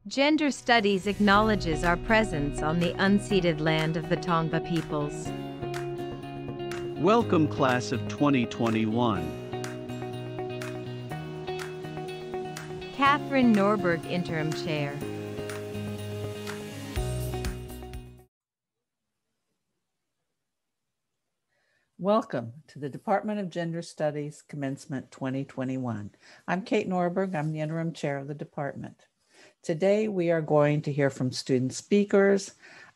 Gender Studies acknowledges our presence on the unceded land of the Tongva peoples. Welcome, class of 2021. Catherine Norberg, Interim Chair. Welcome to the Department of Gender Studies Commencement 2021. I'm Kate Norberg. I'm the Interim Chair of the department. Today, we are going to hear from student speakers,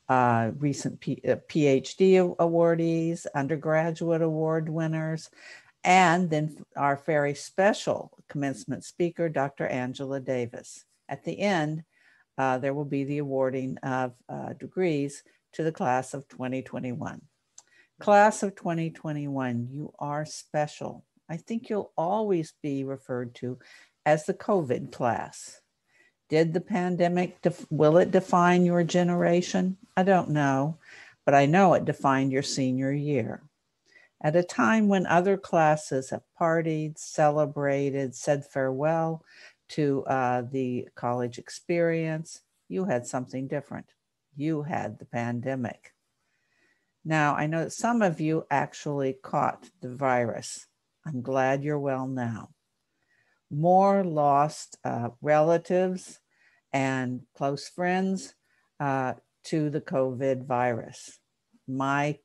recent PhD awardees, undergraduate award winners, and then our very special commencement speaker, Dr. Angela Davis. At the end, there will be the awarding of degrees to the class of 2021. Class of 2021, you are special. I think you'll always be referred to as the COVID class. Did the pandemic, will it define your generation? I don't know, but I know it defined your senior year. At a time when other classes have partied, celebrated, said farewell to the college experience, you had something different. You had the pandemic. Now, I know that some of you actually caught the virus. I'm glad you're well now. More lost relatives and close friends to the COVID virus. My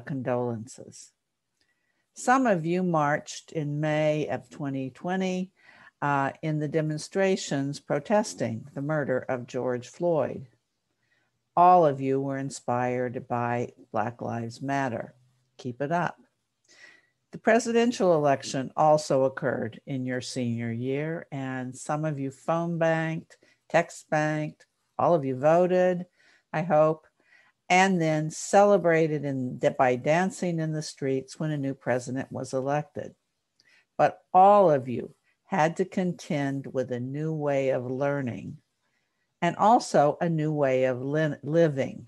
condolences. Some of you marched in May of 2020 in the demonstrations protesting the murder of George Floyd. All of you were inspired by Black Lives Matter. Keep it up. The presidential election also occurred in your senior year, and some of you phone banked, text banked, all of you voted, I hope, and then celebrated by dancing in the streets when a new president was elected. But all of you had to contend with a new way of learning and also a new way of living.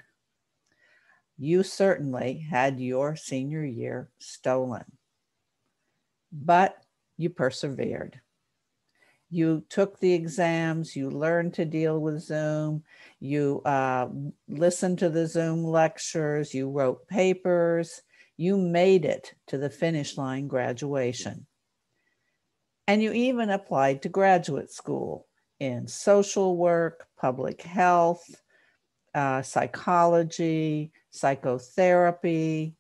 You certainly had your senior year stolen, but you persevered. You took the exams, you learned to deal with Zoom, you listened to the Zoom lectures, you wrote papers, you made it to the finish line graduation. And you even applied to graduate school in social work, public health, psychology, psychotherapy,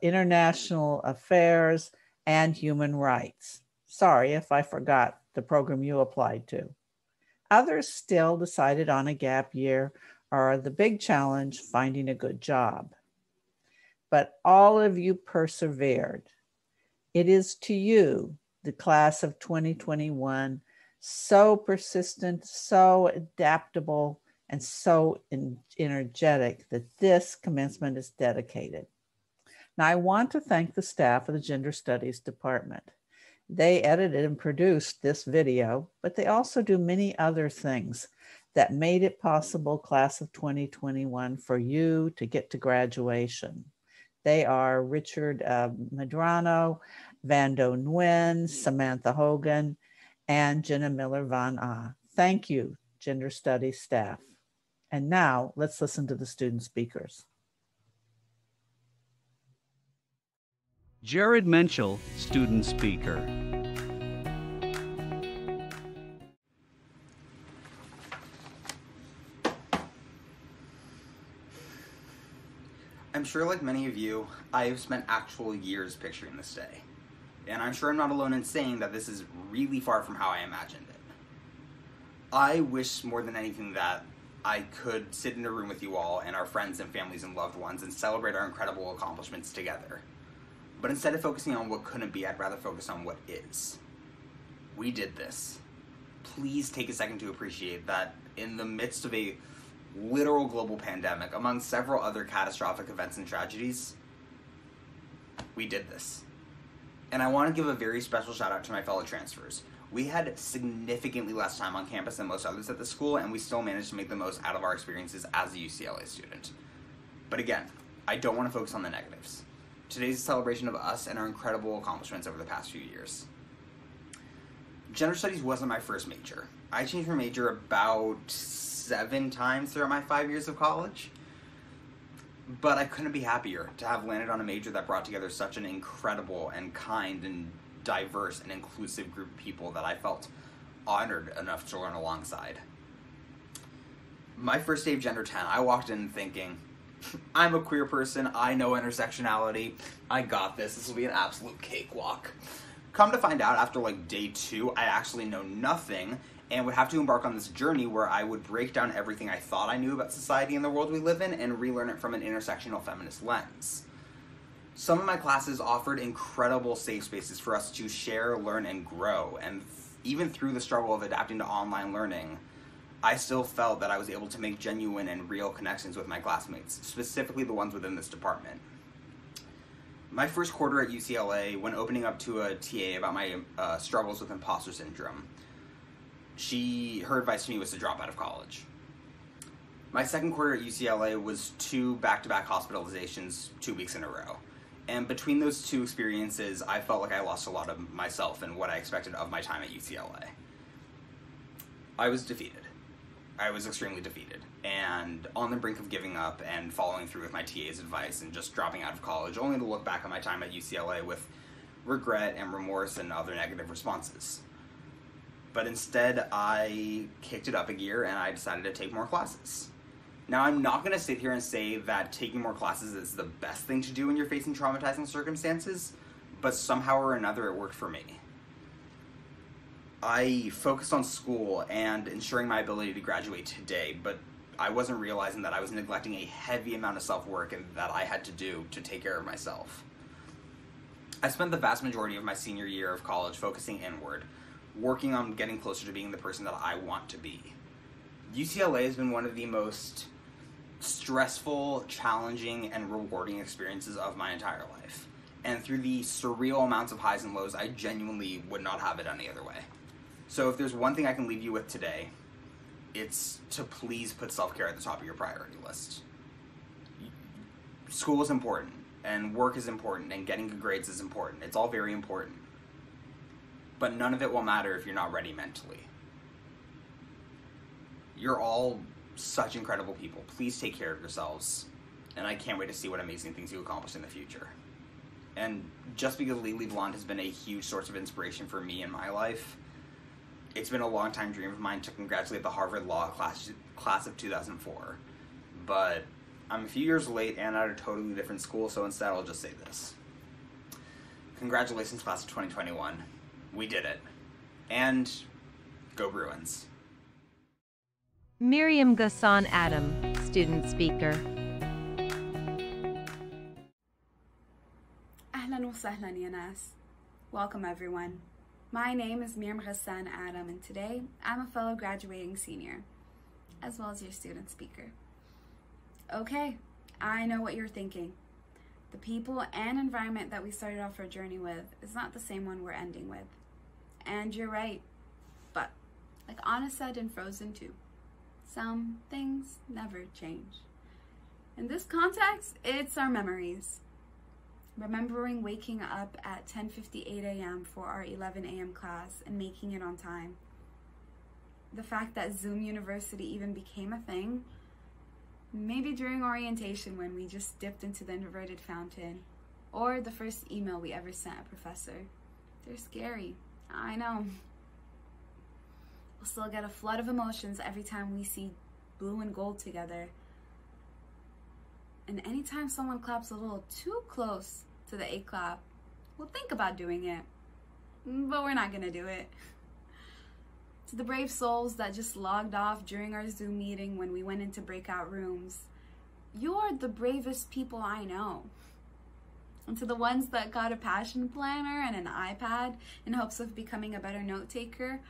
international affairs, and human rights. Sorry if I forgot the program you applied to. Others still decided on a gap year or the big challenge, finding a good job. But all of you persevered. It is to you, the class of 2021, so persistent, so adaptable, and so energetic that this commencement is dedicated. Now, I want to thank the staff of the Gender Studies Department. They edited and produced this video, but they also do many other things that made it possible, class of 2021, for you to get to graduation. They are Richard Medrano, Vando Nguyen, Samantha Hogan, and Jenna Miller Van Ah. Thank you, Gender Studies staff. And now let's listen to the student speakers. Jarrett Menschel, student speaker. I'm sure, like many of you, I have spent actual years picturing this day. And I'm sure I'm not alone in saying that this is really far from how I imagined it. I wish more than anything that I could sit in a room with you all and our friends and families and loved ones and celebrate our incredible accomplishments together. But instead of focusing on what couldn't be, I'd rather focus on what is. We did this. Please take a second to appreciate that in the midst of a literal global pandemic, among several other catastrophic events and tragedies, we did this. And I want to give a very special shout out to my fellow transfers. We had significantly less time on campus than most others at the school, and we still managed to make the most out of our experiences as a UCLA student. But again, I don't want to focus on the negatives. Today's a celebration of us and our incredible accomplishments over the past few years. Gender studies wasn't my first major. I changed my major about 7 times throughout my 5 years of college. But I couldn't be happier to have landed on a major that brought together such an incredible and kind and diverse and inclusive group of people that I felt honored enough to learn alongside. My first day of Gender 10, I walked in thinking, I'm a queer person, I know intersectionality, I got this, this will be an absolute cakewalk. Come to find out, after like day 2, I actually know nothing and would have to embark on this journey where I would break down everything I thought I knew about society and the world we live in and relearn it from an intersectional feminist lens. Some of my classes offered incredible safe spaces for us to share, learn, and grow, and even through the struggle of adapting to online learning, I still felt that I was able to make genuine and real connections with my classmates, specifically the ones within this department. My first quarter at UCLA, when opening up to a TA about my struggles with imposter syndrome, her advice to me was to drop out of college. My second quarter at UCLA was 2 back-to-back hospitalizations 2 weeks in a row. And between those 2 experiences, I felt like I lost a lot of myself and what I expected of my time at UCLA. I was defeated. I was extremely defeated and on the brink of giving up and following through with my TA's advice and just dropping out of college, only to look back on my time at UCLA with regret and remorse and other negative responses. But instead, I kicked it up a gear and I decided to take more classes. Now, I'm not going to sit here and say that taking more classes is the best thing to do when you're facing traumatizing circumstances, but somehow or another it worked for me. I focused on school and ensuring my ability to graduate today, but I wasn't realizing that I was neglecting a heavy amount of self-work and that I had to do to take care of myself. I spent the vast majority of my senior year of college focusing inward, working on getting closer to being the person that I want to be. UCLA has been one of the most stressful, challenging, and rewarding experiences of my entire life. And through the surreal amounts of highs and lows, I genuinely would not have it any other way. So if there's one thing I can leave you with today, it's to please put self-care at the top of your priority list. School is important, and work is important, and getting good grades is important. It's all very important. But none of it will matter if you're not ready mentally. You're all such incredible people. Please take care of yourselves, and I can't wait to see what amazing things you accomplish in the future. And just because Legally Blonde has been a huge source of inspiration for me in my life, it's been a long-time dream of mine to congratulate the Harvard Law class of 2004. But I'm a few years late and at a totally different school, so instead I'll just say this. Congratulations, class of 2021. We did it. And go Bruins. Miriam Gassan Adam, Student Speaker. Ahlan wa sahlan ya nas. Welcome everyone. My name is Miriam Gassan Adam, and today I'm a fellow graduating senior, as well as your student speaker. Okay, I know what you're thinking. The people and environment that we started off our journey with is not the same one we're ending with. And you're right, but like Anna said in Frozen 2, some things never change. In this context, it's our memories. Remembering waking up at 10:58 a.m. for our 11 a.m. class and making it on time. The fact that Zoom University even became a thing, maybe during orientation when we just dipped into the inverted fountain, or the first email we ever sent a professor. They're scary, I know. We'll still get a flood of emotions every time we see blue and gold together. And anytime someone claps a little too close to the A clap, we'll think about doing it, but we're not gonna do it. To the brave souls that just logged off during our Zoom meeting when we went into breakout rooms, you're the bravest people I know. And to the ones that got a passion planner and an iPad in hopes of becoming a better note taker,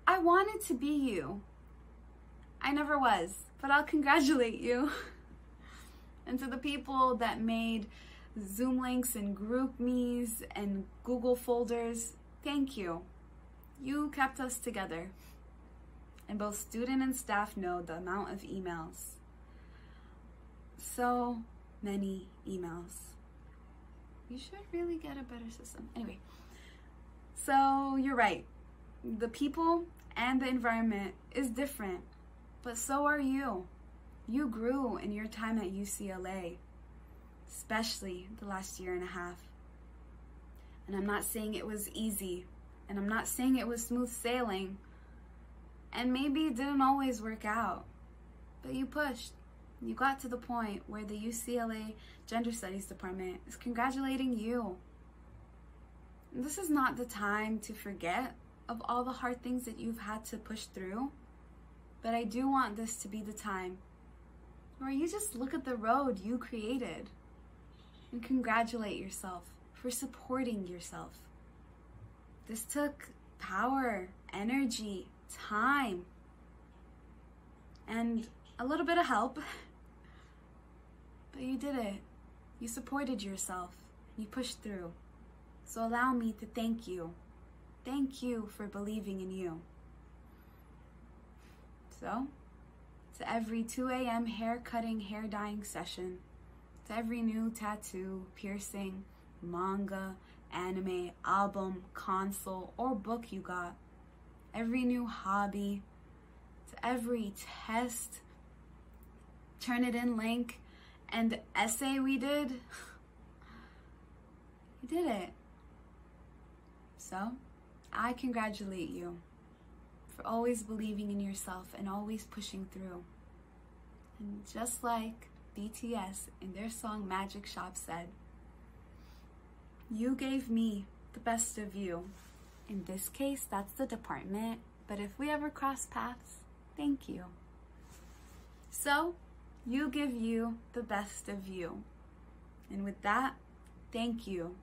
I wanted to be you. I never was, but I'll congratulate you. And to the people that made Zoom links and GroupMe's and Google folders, thank you. You kept us together. And both student and staff know the amount of emails. So many emails. We should really get a better system. Anyway, so you're right. The people and the environment is different, but so are you. You grew in your time at UCLA, especially the last year and a half. And I'm not saying it was easy, and I'm not saying it was smooth sailing, and maybe it didn't always work out, but you pushed. You got to the point where the UCLA Gender Studies Department is congratulating you. And this is not the time to forget of all the hard things that you've had to push through, but I do want this to be the time where you just look at the road you created and congratulate yourself for supporting yourself. This took power, energy, time, and a little bit of help, but you did it. You supported yourself. You pushed through. So allow me to thank you. Thank you for believing in you. So, to every 2 a.m. hair cutting, hair dyeing session, to every new tattoo, piercing, manga, anime, album, console, or book you got, every new hobby, to every test, Turnitin link, and essay we did, you did it. So, I congratulate you for always believing in yourself and always pushing through. And just like BTS in their song Magic Shop said, you gave me the best of you. In this case, that's the department, but if we ever cross paths, thank you. So, you give you the best of you. And with that, thank you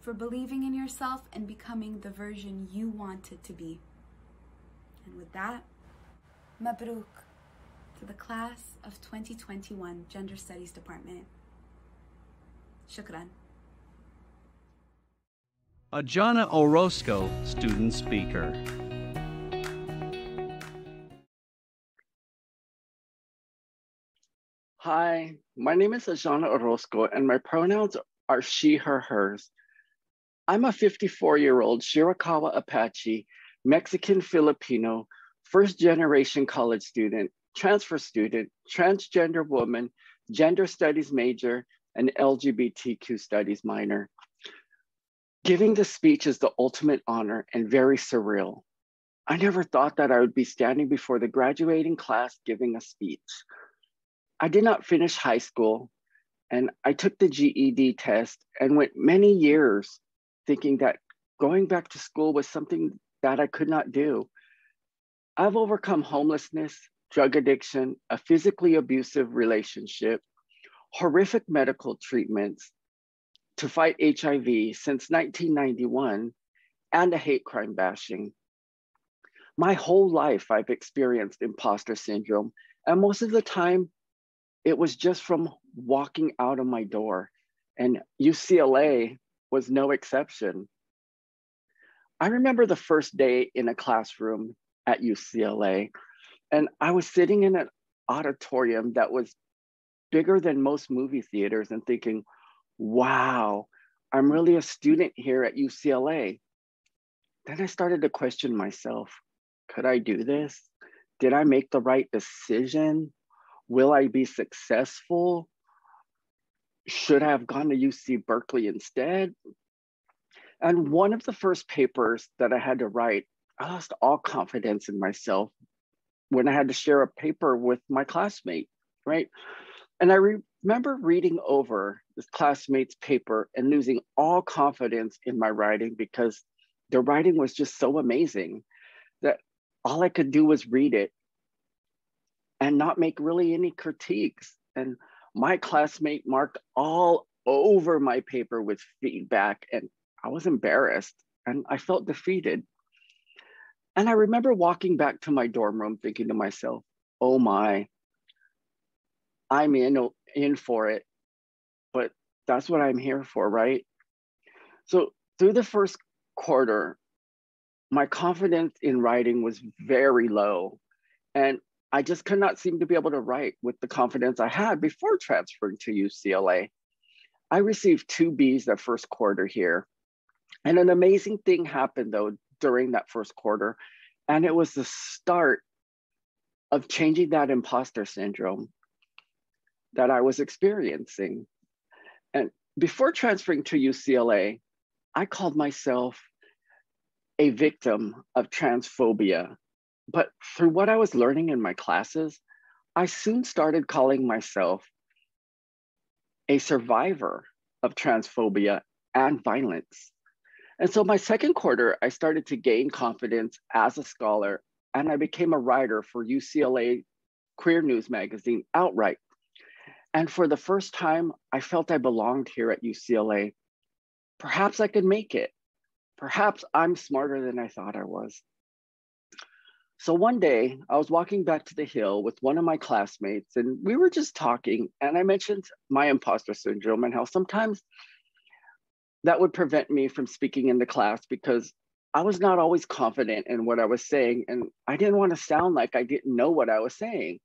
for believing in yourself and becoming the version you wanted to be. And with that, Mabruk to the class of 2021 Gender Studies Department. Shukran. A Jana Orozco Student Speaker. Hi, my name is Savannah Orozco, and my pronouns are she, her, hers. I'm a 54-year-old Shirakawa Apache, Mexican Filipino, first-generation college student, transfer student, transgender woman, gender studies major, and LGBTQ studies minor. Giving the speech is the ultimate honor and very surreal. I never thought that I would be standing before the graduating class giving a speech. I did not finish high school, and I took the GED test and went many years thinking that going back to school was something that I could not do. I've overcome homelessness, drug addiction, a physically abusive relationship, horrific medical treatments to fight HIV since 1991, and a hate crime bashing. My whole life, I've experienced imposter syndrome, and most of the time, it was just from walking out of my door, and UCLA was no exception. I remember the first day in a classroom at UCLA, and I was sitting in an auditorium that was bigger than most movie theaters and thinking, wow, I'm really a student here at UCLA. Then I started to question myself. Could I do this? Did I make the right decision? Will I be successful? Should I have gone to UC Berkeley instead? And one of the first papers that I had to write, I lost all confidence in myself when I had to share a paper with my classmate, right? And I remember reading over this classmate's paper and losing all confidence in my writing because the writing was just so amazing that all I could do was read it and not make really any critiques. And my classmate marked all over my paper with feedback, and I was embarrassed and I felt defeated. And I remember walking back to my dorm room thinking to myself, oh my, I'm in for it, but that's what I'm here for, right? So through the first quarter, my confidence in writing was very low, and I just could not seem to be able to write with the confidence I had before transferring to UCLA. I received 2 Bs that first quarter here. And an amazing thing happened though during that first quarter. And it was the start of changing that imposter syndrome that I was experiencing. And before transferring to UCLA, I called myself a victim of transphobia. But through what I was learning in my classes, I soon started calling myself a survivor of transphobia and violence. And so my second quarter, I started to gain confidence as a scholar, and I became a writer for UCLA Queer News magazine outright. And for the first time, I felt I belonged here at UCLA. Perhaps I could make it. Perhaps I'm smarter than I thought I was. So one day, I was walking back to the Hill with one of my classmates, and we were just talking, and I mentioned my imposter syndrome and how sometimes that would prevent me from speaking in the class because I was not always confident in what I was saying, and I didn't want to sound like I didn't know what I was saying.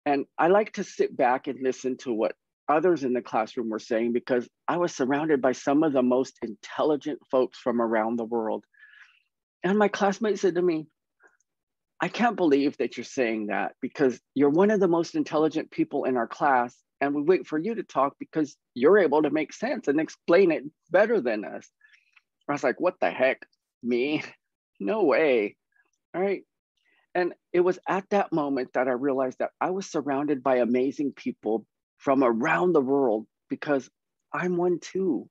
And I like to sit back and listen to what others in the classroom were saying because I was surrounded by some of the most intelligent folks from around the world. And my classmate said to me, I can't believe that you're saying that because you're one of the most intelligent people in our class, and we wait for you to talk because you're able to make sense and explain it better than us. I was like, what the heck, me? No way, all right? And it was at that moment that I realized that I was surrounded by amazing people from around the world because I'm one too.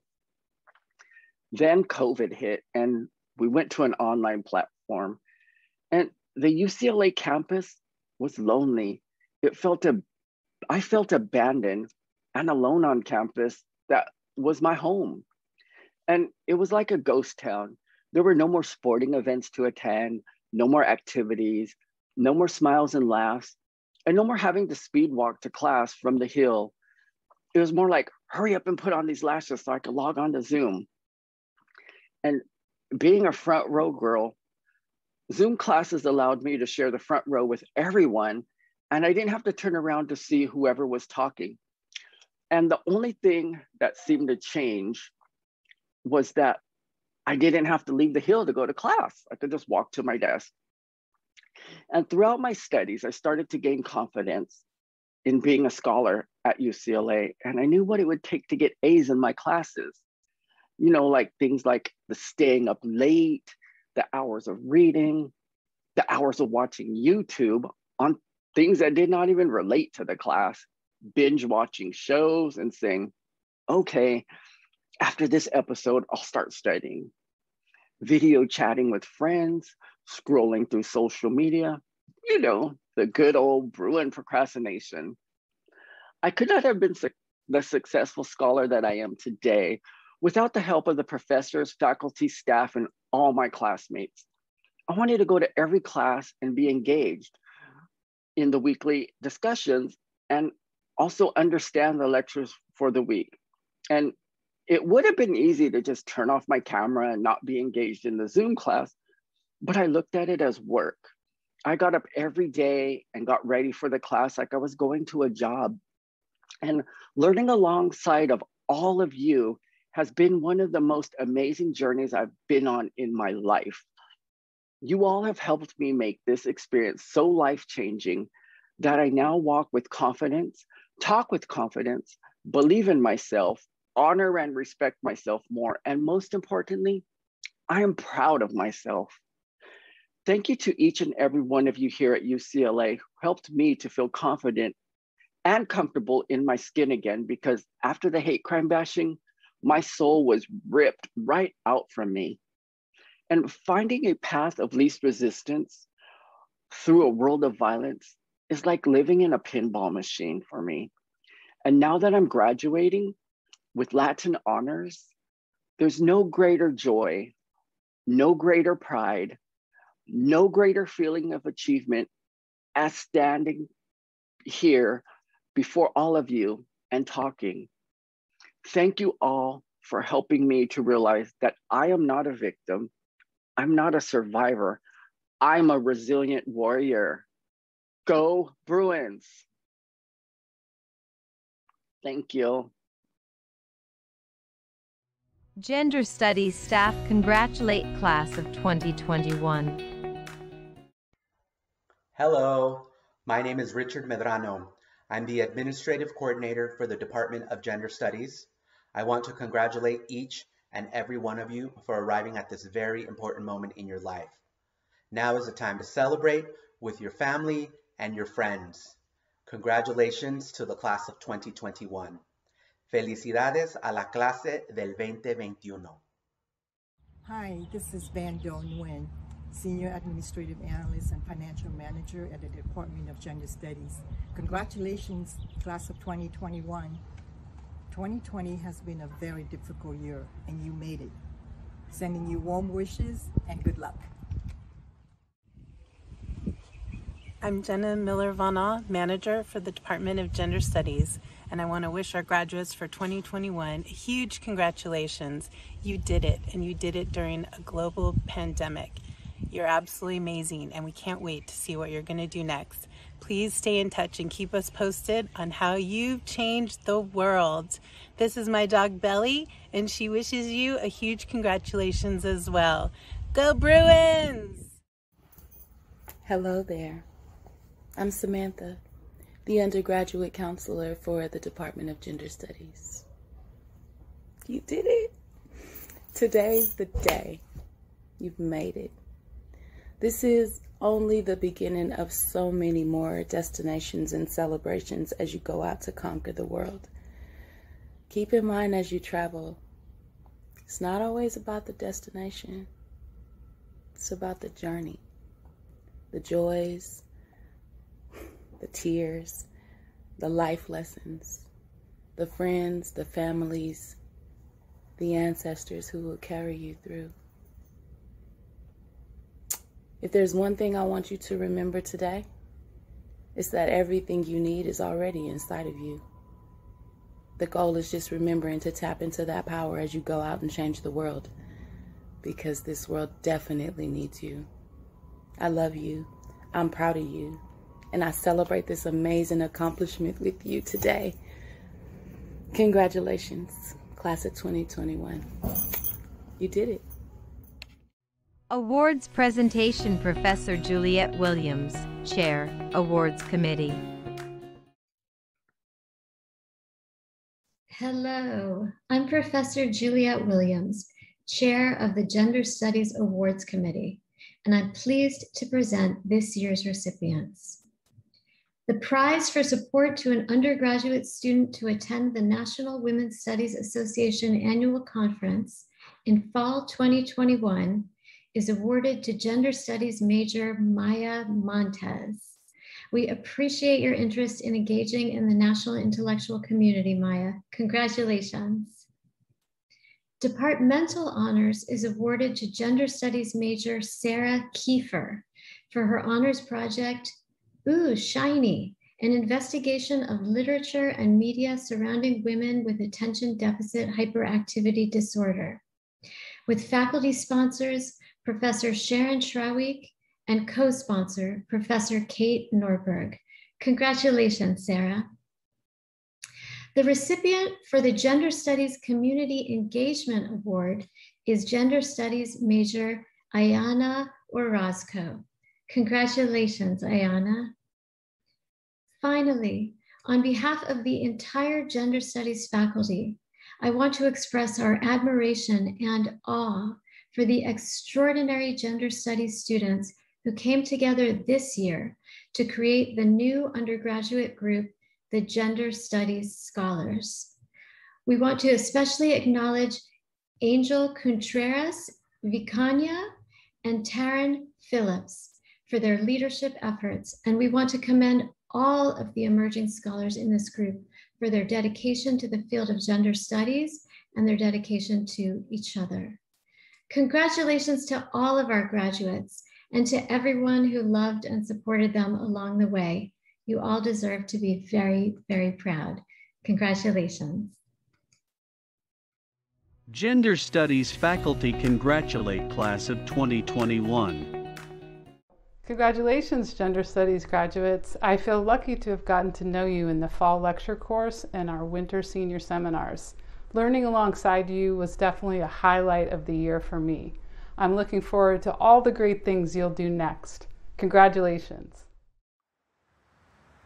Then COVID hit and we went to an online platform, and the UCLA campus was lonely. I felt abandoned and alone on campus that was my home. And it was like a ghost town. There were no more sporting events to attend, no more activities, no more smiles and laughs, and no more having to speed walk to class from the Hill. It was more like, hurry up and put on these lashes so I could log on to Zoom. And being a front row girl, Zoom classes allowed me to share the front row with everyone, and I didn't have to turn around to see whoever was talking. And the only thing that seemed to change was that I didn't have to leave the Hill to go to class. I could just walk to my desk. And throughout my studies, I started to gain confidence in being a scholar at UCLA, and I knew what it would take to get A's in my classes. You know, like things like the staying up late, the hours of reading, the hours of watching YouTube on things that did not even relate to the class, binge watching shows and saying, okay, after this episode, I'll start studying. Video chatting with friends, scrolling through social media, you know, the good old Bruin procrastination. I could not have been the successful scholar that I am today without the help of the professors, faculty, staff, and all my classmates. I wanted to go to every class and be engaged in the weekly discussions and also understand the lectures for the week. And it would have been easy to just turn off my camera and not be engaged in the Zoom class, but I looked at it as work. I got up every day and got ready for the class like I was going to a job. And learning alongside of all of you has been one of the most amazing journeys I've been on in my life. You all have helped me make this experience so life-changing that I now walk with confidence, talk with confidence, believe in myself, honor and respect myself more, and most importantly, I am proud of myself. Thank you to each and every one of you here at UCLA who helped me to feel confident and comfortable in my skin again, because after the hate crime bashing, my soul was ripped right out from me. And finding a path of least resistance through a world of violence is like living in a pinball machine for me. And now that I'm graduating with Latin honors, there's no greater joy, no greater pride, no greater feeling of achievement as standing here before all of you and talking. Thank you all for helping me to realize that I am not a victim. I'm not a survivor. I'm a resilient warrior. Go Bruins. Thank you. Gender Studies staff congratulate class of 2021. Hello, my name is Richard Medrano. I'm the Administrative Coordinator for the Department of Gender Studies. I want to congratulate each and every one of you for arriving at this very important moment in your life. Now is the time to celebrate with your family and your friends. Congratulations to the class of 2021. Felicidades a la clase del 2021. Hi, this is Van Don Nguyen, Senior Administrative Analyst and Financial Manager at the Department of Gender Studies. Congratulations, class of 2021. 2020 has been a very difficult year, and you made it. Sending you warm wishes and good luck. I'm Jenna Miller-Vana, Manager for the Department of Gender Studies, and I want to wish our graduates for 2021 a huge congratulations. You did it, and you did it during a global pandemic. You're absolutely amazing, and we can't wait to see what you're going to do next. Please stay in touch and keep us posted on how you've changed the world. This is my dog Belly, and she wishes you a huge congratulations as well. Go Bruins! Hello there. I'm Samantha, the undergraduate counselor for the Department of Gender Studies. You did it. Today's the day. You've made it. This is only the beginning of so many more destinations and celebrations as you go out to conquer the world. Keep in mind as you travel, it's not always about the destination. It's about the journey, the joys, the tears, the life lessons, the friends, the families, the ancestors who will carry you through. If there's one thing I want you to remember today, it's that everything you need is already inside of you. The goal is just remembering to tap into that power as you go out and change the world, because this world definitely needs you. I love you. I'm proud of you. And I celebrate this amazing accomplishment with you today. Congratulations, class of 2021. You did it. Awards presentation, Professor Juliet Williams, Chair, Awards Committee. Hello, I'm Professor Juliet Williams, Chair of the Gender Studies Awards Committee, and I'm pleased to present this year's recipients. The prize for support to an undergraduate student to attend the National Women's Studies Association Annual Conference in fall 2021 is awarded to Gender Studies major Maya Montez. We appreciate your interest in engaging in the national intellectual community, Maya. Congratulations. Departmental honors is awarded to Gender Studies major Sarah Kiefer for her honors project, Ooh, Shiny, an investigation of literature and media surrounding women with attention deficit hyperactivity disorder, with faculty sponsors Professor Sharon Schrawick and co-sponsor Professor Kate Norberg. Congratulations, Sarah. The recipient for the Gender Studies Community Engagement Award is Gender Studies major Ayana Orozco. Congratulations, Ayana. Finally, on behalf of the entire Gender Studies faculty, I want to express our admiration and awe for the extraordinary Gender Studies students who came together this year to create the new undergraduate group, the Gender Studies Scholars. We want to especially acknowledge Angel Contreras Vicania and Taryn Phillips for their leadership efforts, and we want to commend all of the emerging scholars in this group for their dedication to the field of gender studies and their dedication to each other. Congratulations to all of our graduates and to everyone who loved and supported them along the way. You all deserve to be very, very proud. Congratulations. Gender Studies faculty congratulate class of 2021. Congratulations, Gender Studies graduates. I feel lucky to have gotten to know you in the fall lecture course and our winter senior seminars. learning alongside you was definitely a highlight of the year for me. I'm looking forward to all the great things you'll do next. Congratulations.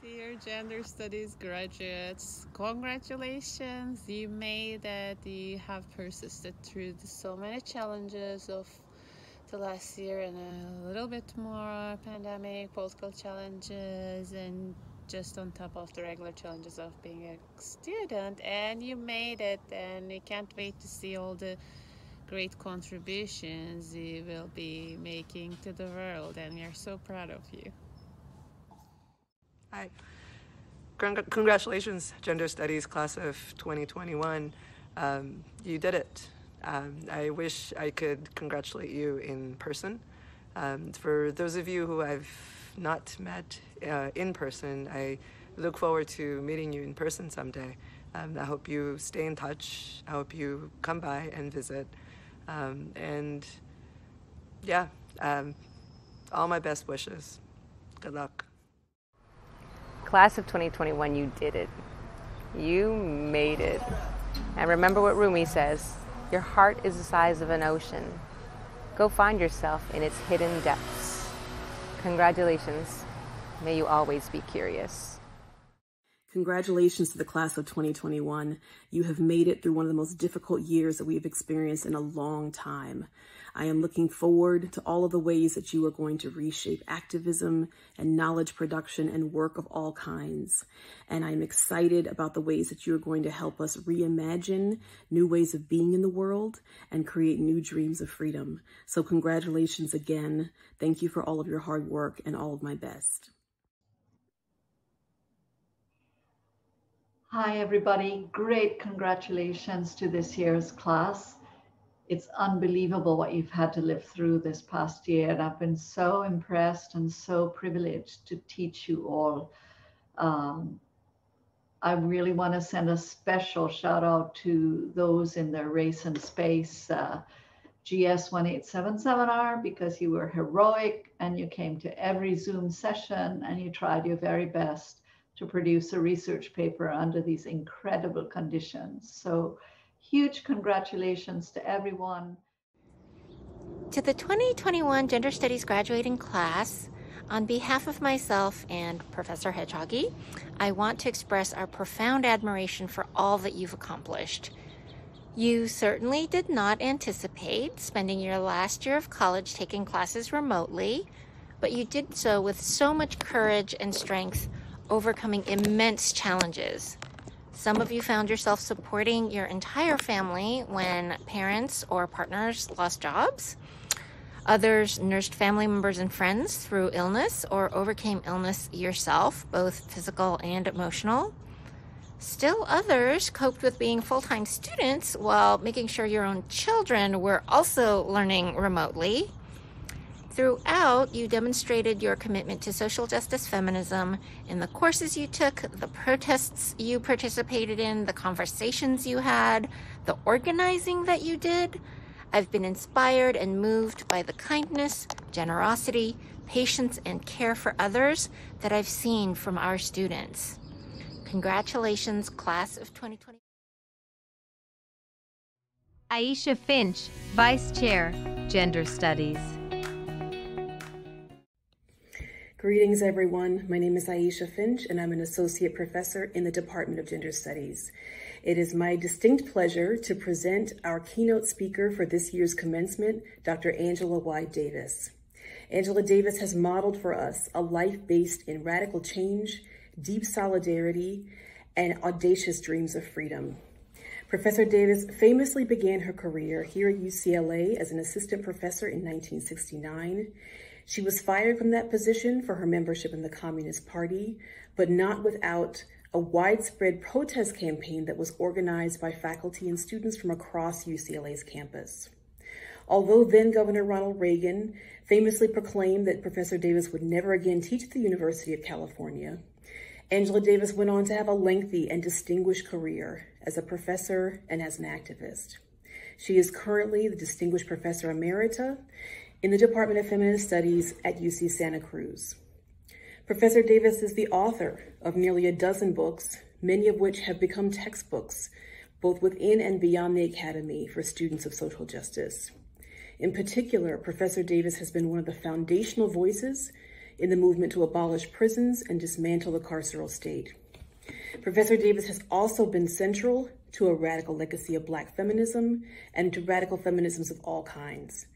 Dear Gender Studies graduates, congratulations. You made it. You have persisted through so many challenges of the last year and a little bit more pandemic, political challenges, and just on top of the regular challenges of being a student, and you made it, and we can't wait to see all the great contributions you will be making to the world, and we are so proud of you. Hi. Congratulations, Gender Studies class of 2021. You did it. I wish I could congratulate you in person. For those of you who I've not met in person, I look forward to meeting you in person someday. I hope you stay in touch. I hope you come by and visit. And yeah, all my best wishes. Good luck. Class of 2021, you did it. You made it. And remember what Rumi says, your heart is the size of an ocean. Go find yourself in its hidden depths. Congratulations. May you always be curious. Congratulations to the class of 2021. You have made it through one of the most difficult years that we have experienced in a long time. I am looking forward to all of the ways that you are going to reshape activism and knowledge production and work of all kinds. And I'm excited about the ways that you are going to help us reimagine new ways of being in the world and create new dreams of freedom. So congratulations again. Thank you for all of your hard work, and all of my best. Hi, everybody. Great congratulations to this year's class. It's unbelievable what you've had to live through this past year, and I've been so impressed and so privileged to teach you all. I really want to send a special shout out to those in the Race and Space GS 1877 seminar, because you were heroic and you came to every Zoom session and you tried your very best to produce a research paper under these incredible conditions. So huge congratulations to everyone. To the 2021 Gender Studies graduating class, on behalf of myself and Professor Hedgehoggy, I want to express our profound admiration for all that you've accomplished. You certainly did not anticipate spending your last year of college taking classes remotely, but you did so with so much courage and strength, overcoming immense challenges. Some of you found yourself supporting your entire family when parents or partners lost jobs. Others nursed family members and friends through illness or overcame illness yourself, both physical and emotional. Still others coped with being full-time students while making sure your own children were also learning remotely. Throughout, you demonstrated your commitment to social justice feminism in the courses you took, the protests you participated in, the conversations you had, the organizing that you did. I've been inspired and moved by the kindness, generosity, patience, and care for others that I've seen from our students. Congratulations, class of 2020. Aisha Finch, Vice Chair, Gender Studies. Greetings, everyone. My name is Aisha Finch, and I'm an associate professor in the Department of Gender Studies. It is my distinct pleasure to present our keynote speaker for this year's commencement, Dr. Angela Y. Davis. Angela Davis has modeled for us a life based in radical change, deep solidarity, and audacious dreams of freedom. Professor Davis famously began her career here at UCLA as an assistant professor in 1969. She was fired from that position for her membership in the Communist Party, but not without a widespread protest campaign that was organized by faculty and students from across UCLA's campus. Although then Governor Ronald Reagan famously proclaimed that Professor Davis would never again teach at the University of California, Angela Davis went on to have a lengthy and distinguished career as a professor and as an activist. She is currently the Distinguished Professor Emerita in the Department of Feminist Studies at UC Santa Cruz. Professor Davis is the author of nearly a dozen books, many of which have become textbooks, both within and beyond the Academy for students of social justice. In particular, Professor Davis has been one of the foundational voices in the movement to abolish prisons and dismantle the carceral state. Professor Davis has also been central to a radical legacy of Black feminism and to radical feminisms of all kinds.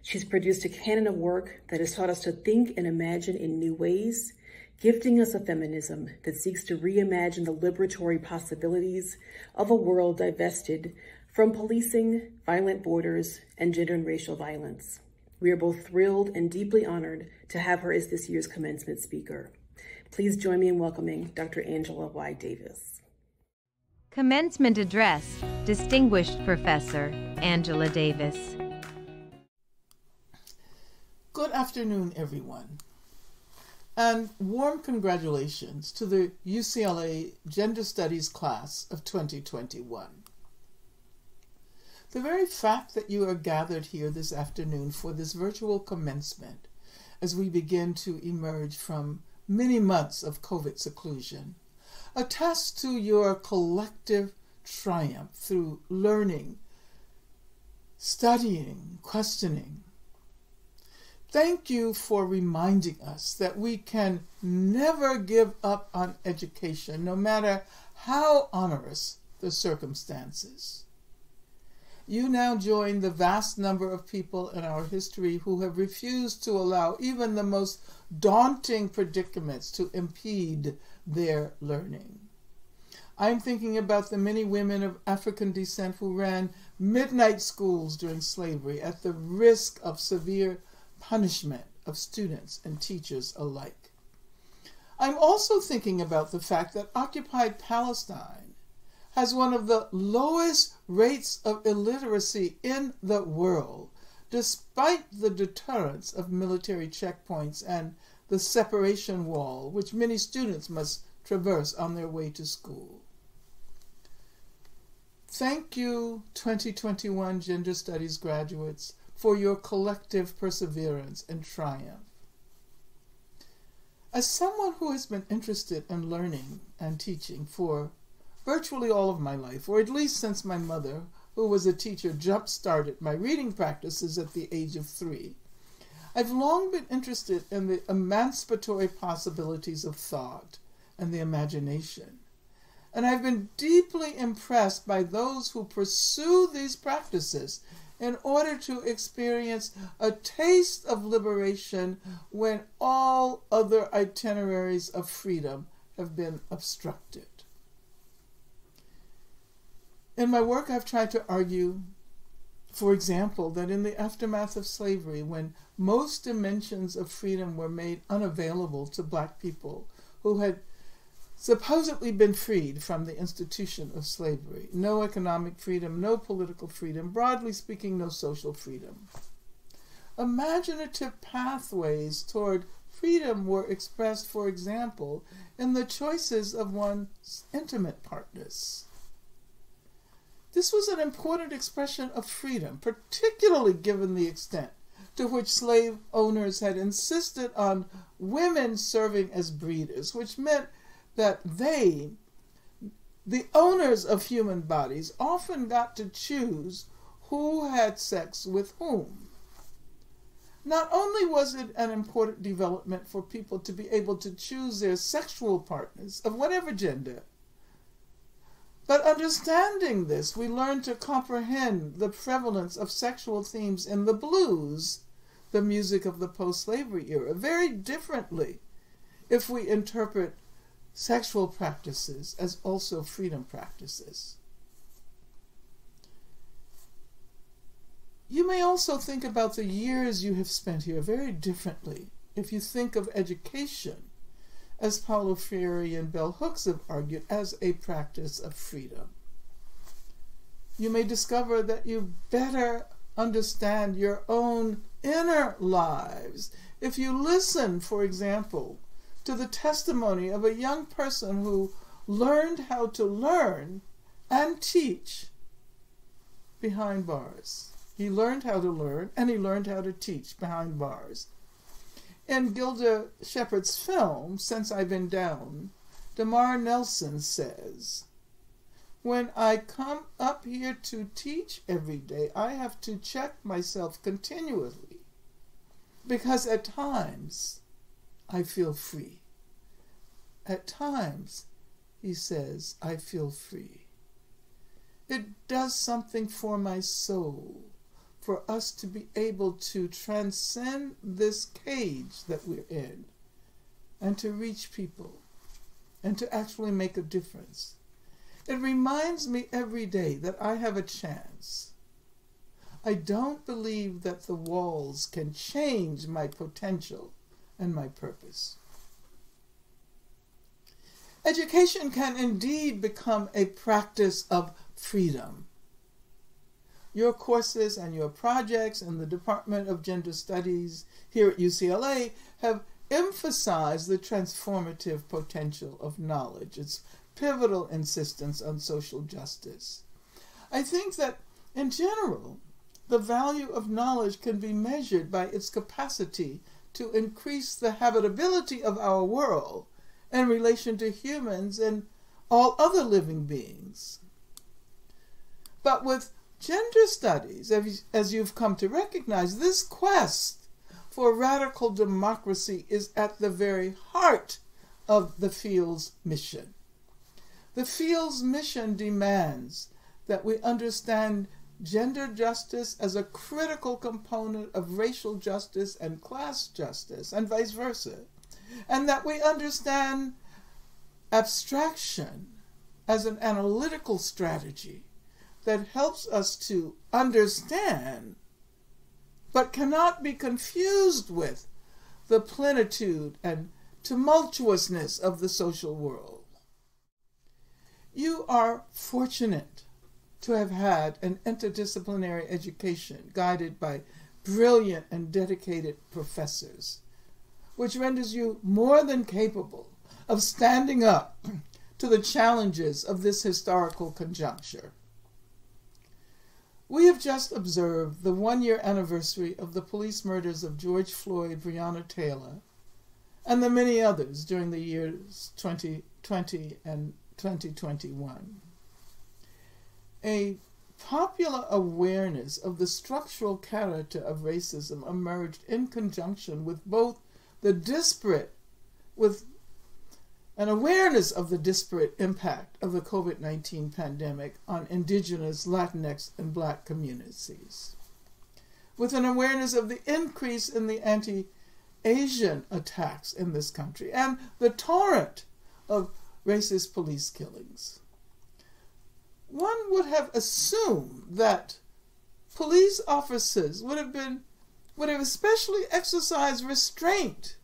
She's produced a canon of work that has taught us to think and imagine in new ways, gifting us a feminism that seeks to reimagine the liberatory possibilities of a world divested from policing, violent borders, and gender and racial violence. We are both thrilled and deeply honored to have her as this year's commencement speaker. Please join me in welcoming Dr. Angela Y. Davis. Commencement Address, Distinguished Professor Angela Davis. Good afternoon, everyone, and warm congratulations to the UCLA Gender Studies class of 2021. The very fact that you are gathered here this afternoon for this virtual commencement as we begin to emerge from many months of COVID seclusion attests to your collective triumph through learning, studying, questioning. Thank you for reminding us that we can never give up on education, no matter how onerous the circumstances. You now join the vast number of people in our history who have refused to allow even the most daunting predicaments to impede their learning. I'm thinking about the many women of African descent who ran midnight schools during slavery at the risk of severe punishment of students and teachers alike. I'm also thinking about the fact that occupied Palestine has one of the lowest rates of illiteracy in the world, despite the deterrence of military checkpoints and the separation wall, which many students must traverse on their way to school. Thank you, 2021 Gender Studies graduates, for your collective perseverance and triumph. As someone who has been interested in learning and teaching for virtually all of my life, or at least since my mother, who was a teacher, jump-started my reading practices at the age of 3, I've long been interested in the emancipatory possibilities of thought and the imagination. And I've been deeply impressed by those who pursue these practices in order to experience a taste of liberation when all other itineraries of freedom have been obstructed. In my work, I've tried to argue, for example, that in the aftermath of slavery, when most dimensions of freedom were made unavailable to Black people who had supposedly been freed from the institution of slavery, no economic freedom, no political freedom, broadly speaking, no social freedom, imaginative pathways toward freedom were expressed, for example, in the choices of one's intimate partners. This was an important expression of freedom, particularly given the extent to which slave owners had insisted on women serving as breeders, which meant that they, the owners of human bodies, often got to choose who had sex with whom. Not only was it an important development for people to be able to choose their sexual partners of whatever gender, but understanding this, we learn to comprehend the prevalence of sexual themes in the blues, the music of the post-slavery era, very differently if we interpret sexual practices as also freedom practices. You may also think about the years you have spent here very differently if you think of education, as Paulo Freire and bell hooks have argued, as a practice of freedom. You may discover that you better understand your own inner lives if you listen, for example, to the testimony of a young person who learned how to learn and teach behind bars. He learned how to learn and he learned how to teach behind bars. In Gilda Shepard's film, Since I've Been Down, Damar Nelson says, When I come up here to teach every day, I have to check myself continually, because at times I feel free. At times, he says, I feel free. It does something for my soul, for us to be able to transcend this cage that we're in, and to reach people, and to actually make a difference. It reminds me every day that I have a chance. I don't believe that the walls can change my potential and my purpose. Education can indeed become a practice of freedom. Your courses and your projects in the Department of Gender Studies here at UCLA have emphasized the transformative potential of knowledge, its pivotal insistence on social justice. I think that, in general, the value of knowledge can be measured by its capacity to increase the habitability of our world in relation to humans and all other living beings. But with gender studies, as you've come to recognize, this quest for radical democracy is at the very heart of the field's mission. The field's mission demands that we understand gender justice as a critical component of racial justice and class justice, and vice versa, and that we understand abstraction as an analytical strategy that helps us to understand, but cannot be confused with, the plenitude and tumultuousness of the social world. You are fortunate to have had an interdisciplinary education guided by brilliant and dedicated professors, which renders you more than capable of standing up to the challenges of this historical conjuncture. We have just observed the one-year anniversary of the police murders of George Floyd, Breonna Taylor, and the many others during the years 2020 and 2021. A popular awareness of the structural character of racism emerged in conjunction with both the disparate, with an awareness of the disparate impact of the COVID-19 pandemic on indigenous, Latinx, and Black communities, with an awareness of the increase in the anti-Asian attacks in this country and the torrent of racist police killings. One would have assumed that police officers would have especially exercised restraint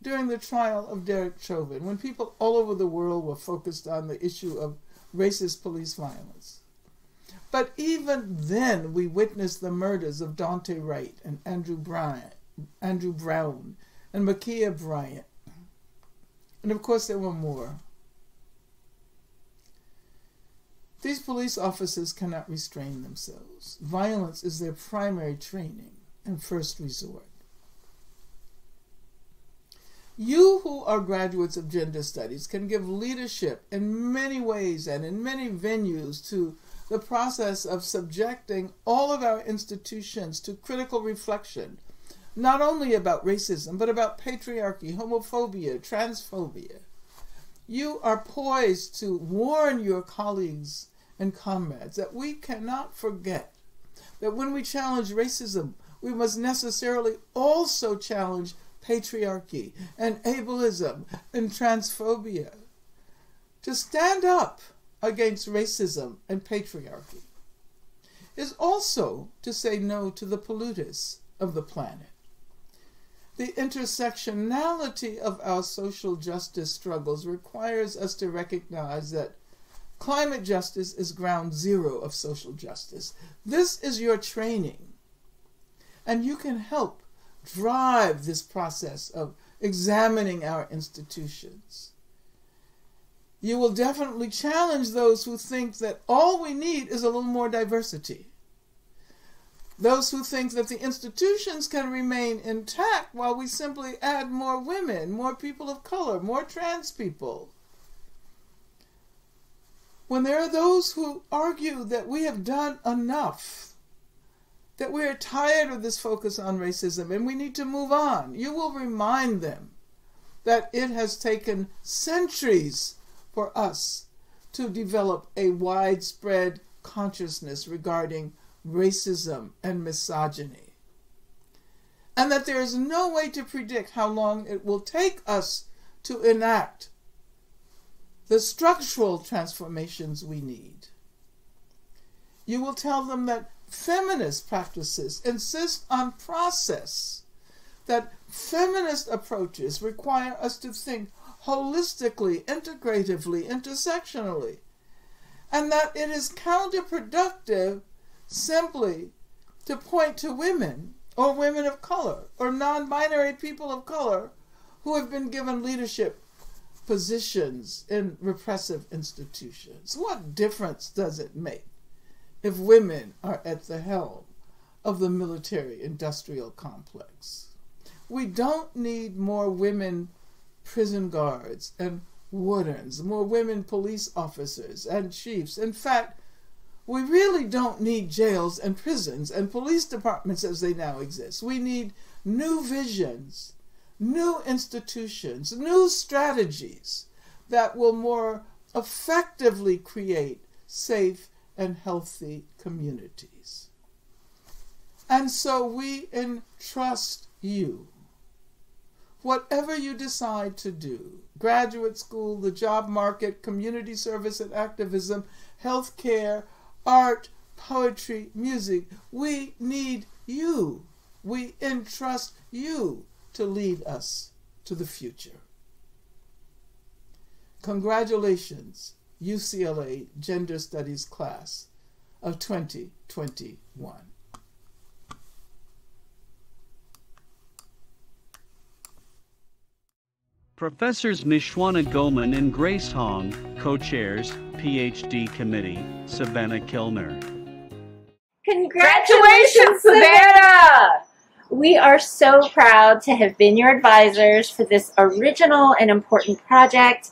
during the trial of Derek Chauvin, when people all over the world were focused on the issue of racist police violence. But even then, we witnessed the murders of Daunte Wright and Andrew Brown, and Ma'Khia Bryant. And of course, there were more. These police officers cannot restrain themselves. Violence is their primary training and first resort. You who are graduates of gender studies can give leadership in many ways and in many venues to the process of subjecting all of our institutions to critical reflection, not only about racism, but about patriarchy, homophobia, transphobia. You are poised to warn your colleagues and comrades that we cannot forget that when we challenge racism, we must necessarily also challenge patriarchy and ableism and transphobia. To stand up against racism and patriarchy is also to say no to the polluters of the planet. The intersectionality of our social justice struggles requires us to recognize that climate justice is ground zero of social justice. This is your training, and you can help drive this process of examining our institutions. You will definitely challenge those who think that all we need is a little more diversity. Those who think that the institutions can remain intact while we simply add more women, more people of color, more trans people. when there are those who argue that we have done enough, that we are tired of this focus on racism and we need to move on, you will remind them that it has taken centuries for us to develop a widespread consciousness regarding racism and misogyny, and that there is no way to predict how long it will take us to enact the structural transformations we need. You will tell them that feminist practices insist on process, that feminist approaches require us to think holistically, integratively, intersectionally, and that it is counterproductive simply to point to women or women of color or non-binary people of color who have been given leadership positions in repressive institutions. What difference does it make if women are at the helm of the military-industrial complex? We don't need more women prison guards and wardens, more women police officers and chiefs. In fact, we really don't need jails and prisons and police departments as they now exist. We need new visions, new institutions, new strategies that will more effectively create safe and healthy communities. And so we entrust you, whatever you decide to do, graduate school, the job market, community service and activism, healthcare, art, poetry, music, we need you. We entrust you to lead us to the future. Congratulations, UCLA Gender Studies class of 2021. Professors Mishwana Goman and Grace Hong, co-chairs, PhD Committee, Savannah Kilner. Congratulations, Savannah! We are so proud to have been your advisors for this original and important project.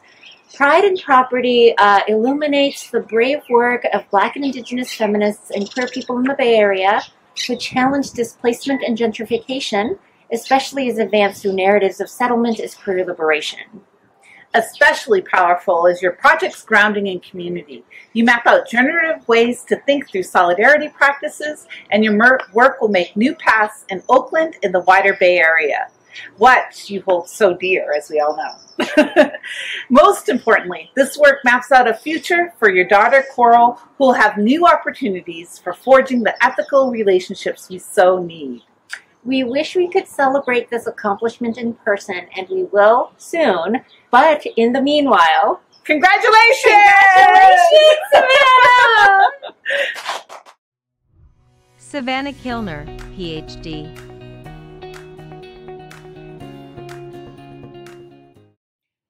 Pride and Property illuminates the brave work of Black and Indigenous feminists and queer people in the Bay Area who challenge displacement and gentrification, especially as advanced through narratives of settlement as queer liberation. Especially powerful is your project's grounding in community. You map out generative ways to think through solidarity practices, and your work will make new paths in Oakland and the wider Bay Area. What you hold so dear, as we all know. Most importantly, this work maps out a future for your daughter, Coral, who will have new opportunities for forging the ethical relationships we so need. We wish we could celebrate this accomplishment in person, and we will soon. But in the meanwhile, congratulations! Congratulations, Savannah! Savannah Kilner, PhD.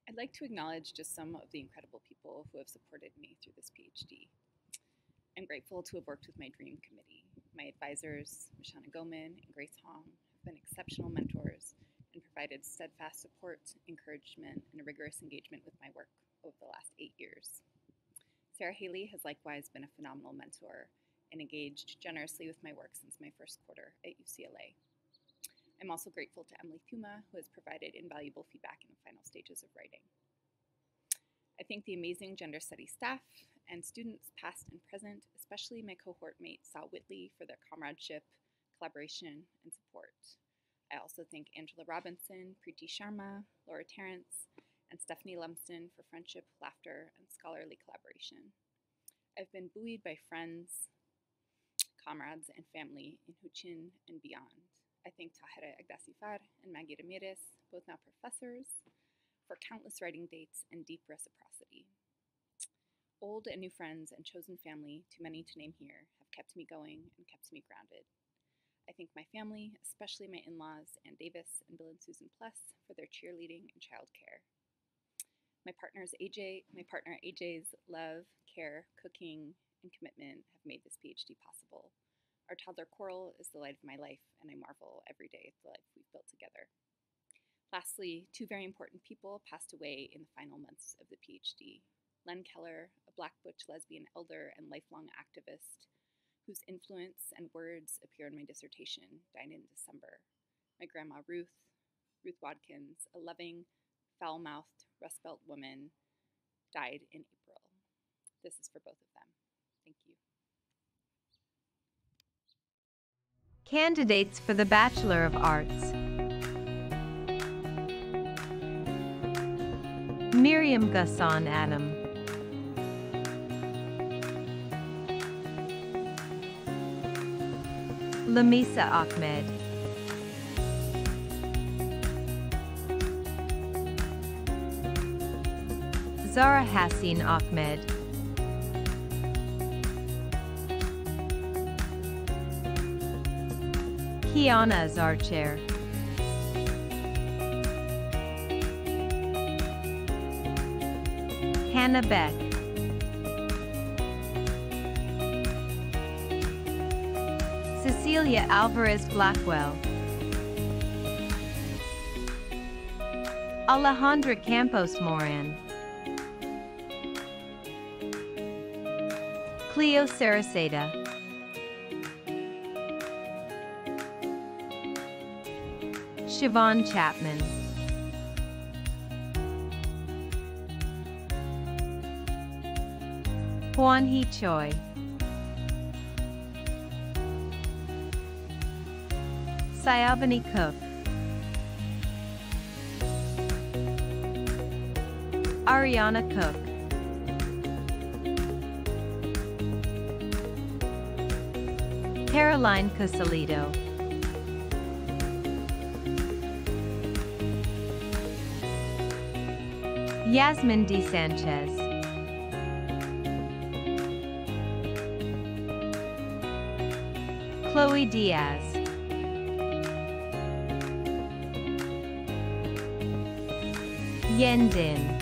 I'd like to acknowledge just some of the incredible people who have supported me through this PhD. I'm grateful to have worked with my dream committee. My advisors, Mishwana Goman and Grace Hong, have been exceptional mentors and provided steadfast support, encouragement, and a rigorous engagement with my work over the last 8 years. Sarah Haley has likewise been a phenomenal mentor and engaged generously with my work since my first quarter at UCLA. I'm also grateful to Emily Thuma, who has provided invaluable feedback in the final stages of writing. I thank the amazing gender studies staff and students past and present, especially my cohort mate Sal Whitley for their comradeship, collaboration, and support. I also thank Angela Robinson, Preeti Sharma, Laura Terrence, and Stephanie Lumsden for friendship, laughter, and scholarly collaboration. I've been buoyed by friends, comrades, and family in Huchin and beyond. I thank Tahira Agdasifar and Maggie Ramirez, both now professors, for countless writing dates and deep reciprocity. Old and new friends and chosen family, too many to name here, have kept me going and kept me grounded. I thank my family, especially my in-laws, Ann Davis and Bill and Susan Pless, for their cheerleading and childcare. My partner AJ's love, care, cooking, and commitment have made this PhD possible. Our toddler Coral is the light of my life, and I marvel every day at the life we've built together. Lastly, two very important people passed away in the final months of the PhD. Len Keller, a Black butch lesbian elder and lifelong activist, whose influence and words appear in my dissertation, died in December. My grandma Ruth Watkins, a loving, foul-mouthed Rust Belt woman, died in April. This is for both of them. Thank you. Candidates for the Bachelor of Arts. Miriam Gassan Adam. Lamisa Ahmed. Zara Hassin Ahmed. Kiana Zarcher. Hannah Beck. Cecilia Alvarez Blackwell. Alejandra Campos Moran. Cleo Saraceda. Siobhan Chapman. Huan Hee Choi. Sayavani Cook. Ariana Cook. Caroline Cosolito. Yasmin D. Sanchez. Chloe Diaz. Yen Din.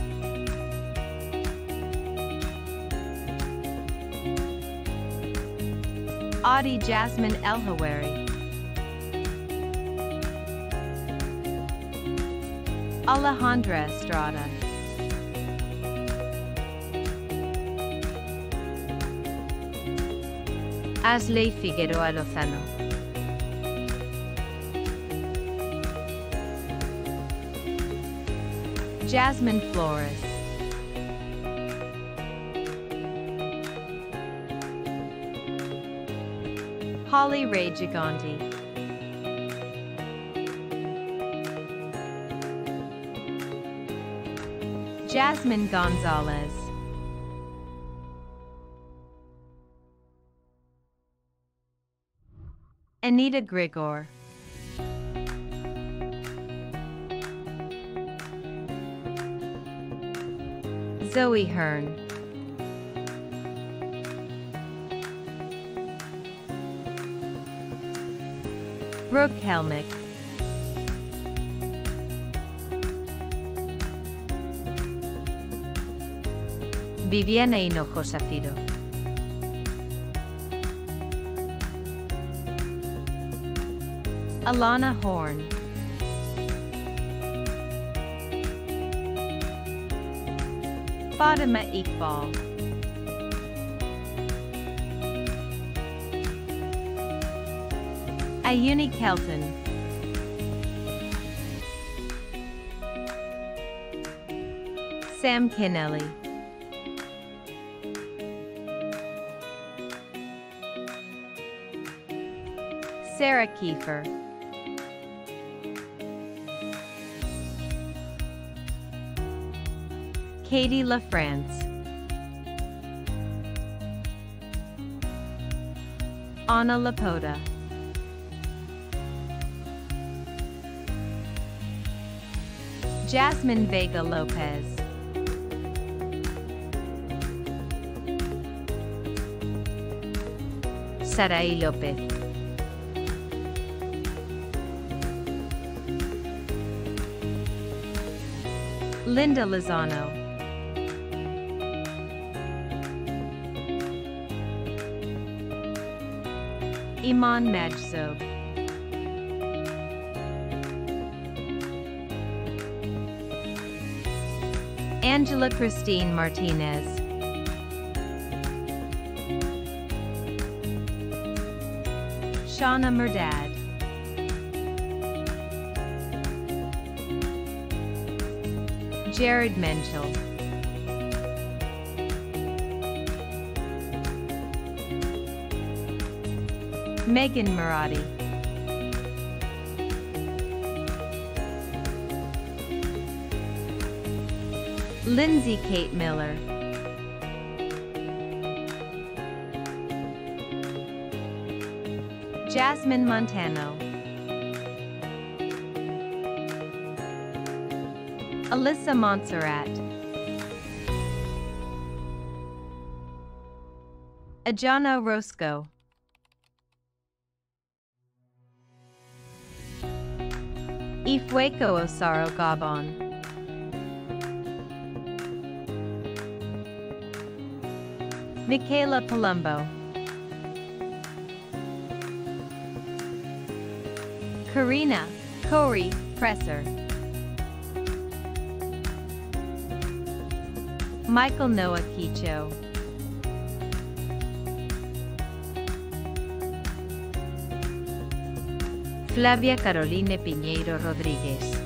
Audie Jasmine El-Hawari. Alejandra Estrada. Asley Figueroa Lozano. Jasmine Flores. Holly Ray Giganti. Jasmine Gonzalez. Anita Grigor. Zoe Hearn. Brooke Helmick. Viviana Hinojosa Fido. Alana Horn. Fatima Iqbal. Ayuni Kelton. Sam Kennelly. Sarah Kiefer. Katie LaFrance. Anna Lapoda. Jasmine Vega Lopez. Sarai Lopez. Linda Lozano. Iman Majzob. Angela Christine Martinez, Shauna Murdad, Jared Menschel, Megan Murati, Lindsay Kate Miller, Jasmine Montano, Alyssa Montserrat, Ajana Orozco, Ifweko Osaro Gabon, Michaela Palumbo, Karina Corey Presser, Michael Noah Quicho, Flavia Carolina Piñeiro Rodríguez,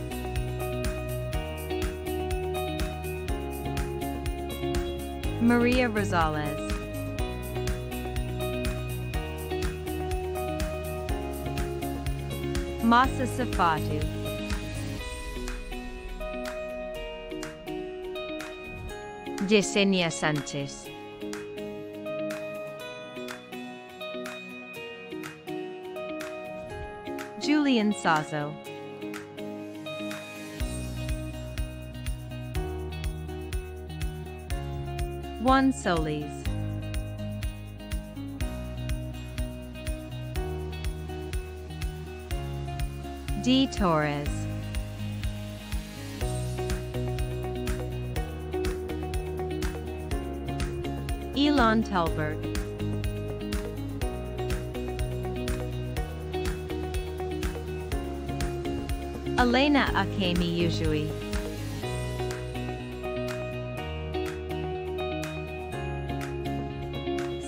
Maria Rosales, Masa Safatu, Yesenia Sanchez, Julian Sazo, Juan Solis, D. Torres, Elon Telberg, Elena Akemi Yujui,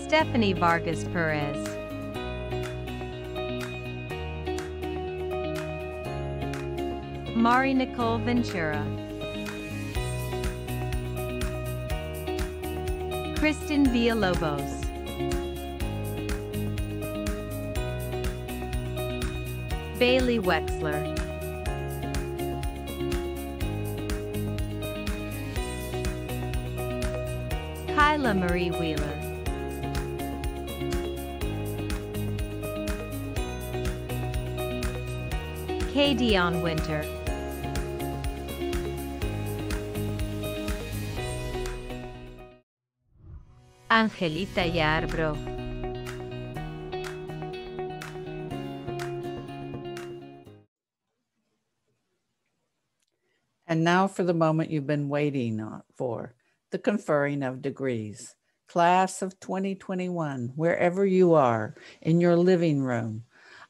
Stephanie Vargas Perez, Mari Nicole Ventura, Kristen Villalobos, Bailey Wexler, Kyla Marie Wheeler, K. Dion Winter, Angelita Yarbro, And now for the moment you've been waiting for, the conferring of degrees. Class of 2021, wherever you are, in your living room,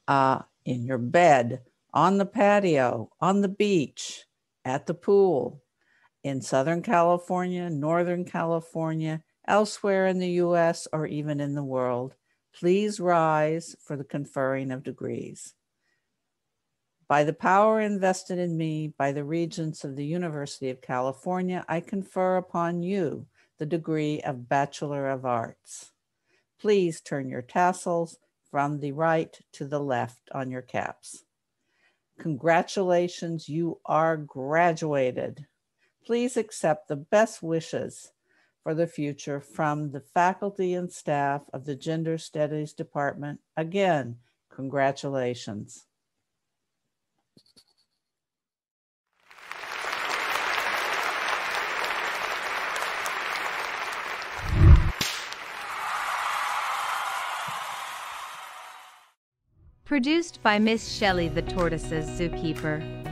in your bed, on the patio, on the beach, at the pool, in Southern California, Northern California, elsewhere in the US, or even in the world, please rise for the conferring of degrees. By the power invested in me by the Regents of the University of California, I confer upon you the degree of Bachelor of Arts. Please turn your tassels from the right to the left on your caps. Congratulations, you are graduated. Please accept the best wishes for the future from the faculty and staff of the Gender Studies Department. Again, congratulations. Produced by Miss Shelley the Tortoise's Zookeeper.